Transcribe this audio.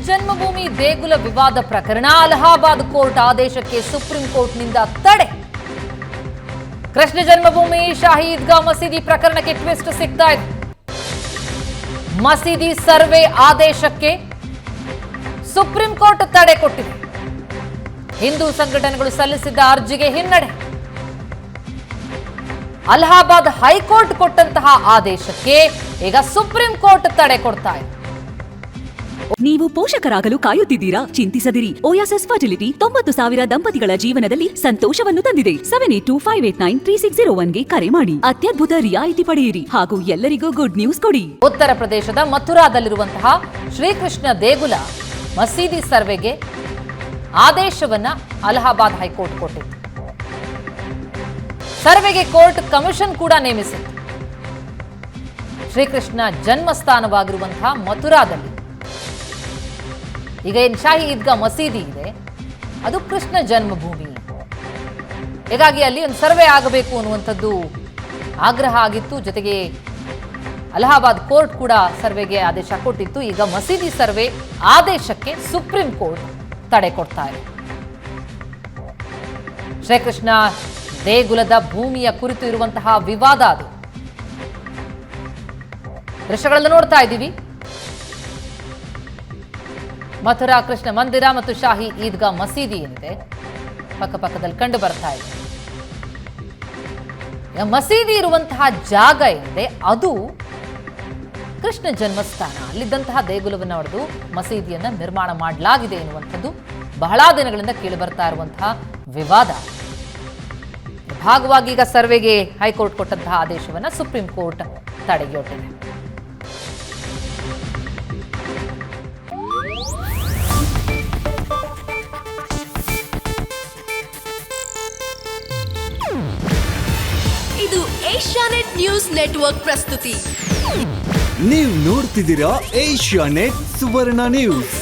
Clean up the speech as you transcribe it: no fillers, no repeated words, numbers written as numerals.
ಜನ್ಮಭೂಮಿ ದೇಗುಲ ವಿವಾದ ಪ್ರಕರಣ ಅಲಹಾಬಾದ್ ಕೋರ್ಟ್ ಆದೇಶಕ್ಕೆ ಸುಪ್ರೀಂ ಕೋರ್ಟ್ನಿಂದ ತಡೆ. ಕೃಷ್ಣ ಜನ್ಮಭೂಮಿ ಶಾಹಿ ಈದ್ಗಾ ಮಸೀದಿ ಪ್ರಕರಣಕ್ಕೆ ಟ್ವಿಸ್ಟ್ ಸಿಗ್ತಾ ಇದೆ. ಮಸೀದಿ ಸರ್ವೆ ಆದೇಶಕ್ಕೆ ಸುಪ್ರೀಂ ಕೋರ್ಟ್ ತಡೆ ಕೊಟ್ಟಿದೆ. ಹಿಂದೂ ಸಂಘಟನೆಗಳು ಸಲ್ಲಿಸಿದ್ದ ಅರ್ಜಿಗೆ ಹಿನ್ನಡೆ. ಅಲಹಾಬಾದ್ ಹೈಕೋರ್ಟ್ ಕೊಟ್ಟಂತಹ ಆದೇಶಕ್ಕೆ ಈಗ ಸುಪ್ರೀಂ ಕೋರ್ಟ್ ತಡೆ ಕೊಡ್ತಾ ಇದೆ. ನೀವು ಪೋಷಕರಾಗಲು ಕಾಯುತ್ತಿದ್ದೀರಾ? ಚಿಂತಿಸದಿರಿ. ಓಯಾಸಿಸ್ ಫರ್ಟಿಲಿಟಿ 90,000 ದಂಪತಿಗಳ ಜೀವನದಲ್ಲಿ ಸಂತೋಷವನ್ನು ತಂದಿದೆ. 7825893601ಗೆ ಕರೆ ಮಾಡಿ. ಅತ್ಯದ್ಭುತ ರಿಯಾಯಿತಿ ಪಡೆಯಿರಿ ಹಾಗೂ ಎಲ್ಲರಿಗೂ ಗುಡ್ ನ್ಯೂಸ್ ಕೊಡಿ. ಉತ್ತರ ಪ್ರದೇಶದ ಮಥುರಾದಲ್ಲಿರುವಂತಹ ಶ್ರೀಕೃಷ್ಣ ದೇಗುಲ ಮಸೀದಿ ಸರ್ವೆಗೆ ಆದೇಶವನ್ನ ಅಲಹಾಬಾದ್ ಹೈಕೋರ್ಟ್ ಕೊಟ್ಟಿತ್ತು. ಸರ್ವೆಗೆ ಕೋರ್ಟ್ ಕಮಿಷನ್ ಕೂಡ ನೇಮಿಸಿತ್ತು. ಶ್ರೀಕೃಷ್ಣ ಜನ್ಮಸ್ಥಾನವಾಗಿರುವಂತಹ ಮಥುರಾದಲ್ಲಿ ಈಗ ಏನು ಶಾಹಿ ಈದ್ಗಾ ಮಸೀದಿ ಇದೆ, ಅದು ಕೃಷ್ಣ ಜನ್ಮಭೂಮಿ. ಹೀಗಾಗಿ ಅಲ್ಲಿ ಒಂದು ಸರ್ವೆ ಆಗಬೇಕು ಅನ್ನುವಂಥದ್ದು ಆಗ್ರಹ ಆಗಿತ್ತು. ಜೊತೆಗೆ ಅಲಹಾಬಾದ್ ಕೋರ್ಟ್ ಕೂಡ ಸರ್ವೆಗೆ ಆದೇಶ ಕೊಟ್ಟಿತ್ತು. ಈಗ ಮಸೀದಿ ಸರ್ವೆ ಆದೇಶಕ್ಕೆ ಸುಪ್ರೀಂ ಕೋರ್ಟ್ ತಡೆ ಕೊಡ್ತಾ ಇದೆ. ಶ್ರೀಕೃಷ್ಣ ದೇಗುಲದ ಭೂಮಿಯ ಕುರಿತು ಇರುವಂತಹ ವಿವಾದ ಅದು. ದೃಶ್ಯಗಳನ್ನು ನೋಡ್ತಾ ಇದ್ದೀವಿ. ಮಥುರಾ ಕೃಷ್ಣ ಮಂದಿರ ಮತ್ತು ಶಾಹಿ ಈದ್ಗಾ ಮಸೀದಿ ಏನಿದೆ ಪಕ್ಕಪಕ್ಕದಲ್ಲಿ ಕಂಡು ಬರ್ತಾ ಇದೆ. ಮಸೀದಿ ಇರುವಂತಹ ಜಾಗ ಏನಿದೆ ಅದು ಕೃಷ್ಣ ಜನ್ಮಸ್ಥಾನ. ಅಲ್ಲಿದ್ದಂತಹ ದೇಗುಲವನ್ನು ಹೊಡೆದು ಮಸೀದಿಯನ್ನ ನಿರ್ಮಾಣ ಮಾಡಲಾಗಿದೆ ಎನ್ನುವಂಥದ್ದು ಬಹಳ ದಿನಗಳಿಂದ ಕೇಳಿ ಬರ್ತಾ ಇರುವಂತಹ ವಿವಾದ. ಭಾಗವಾಗಿ ಈಗ ಸರ್ವೆಗೆ ಹೈಕೋರ್ಟ್ ಕೊಟ್ಟಂತಹ ಆದೇಶವನ್ನ ಸುಪ್ರೀಂ ಕೋರ್ಟ್ ತಡೆಗಟ್ಟಿದೆ. ಇದು ಏಷ್ಯಾನೆಟ್ ನ್ಯೂಸ್ ನೆಟ್ವರ್ಕ್ ಪ್ರಸ್ತುತಿ. ನೀವು ನೋಡ್ತಿದ್ದೀರಾ ಏಷ್ಯಾನೆಟ್ ಸುವರ್ಣ ನ್ಯೂಸ್.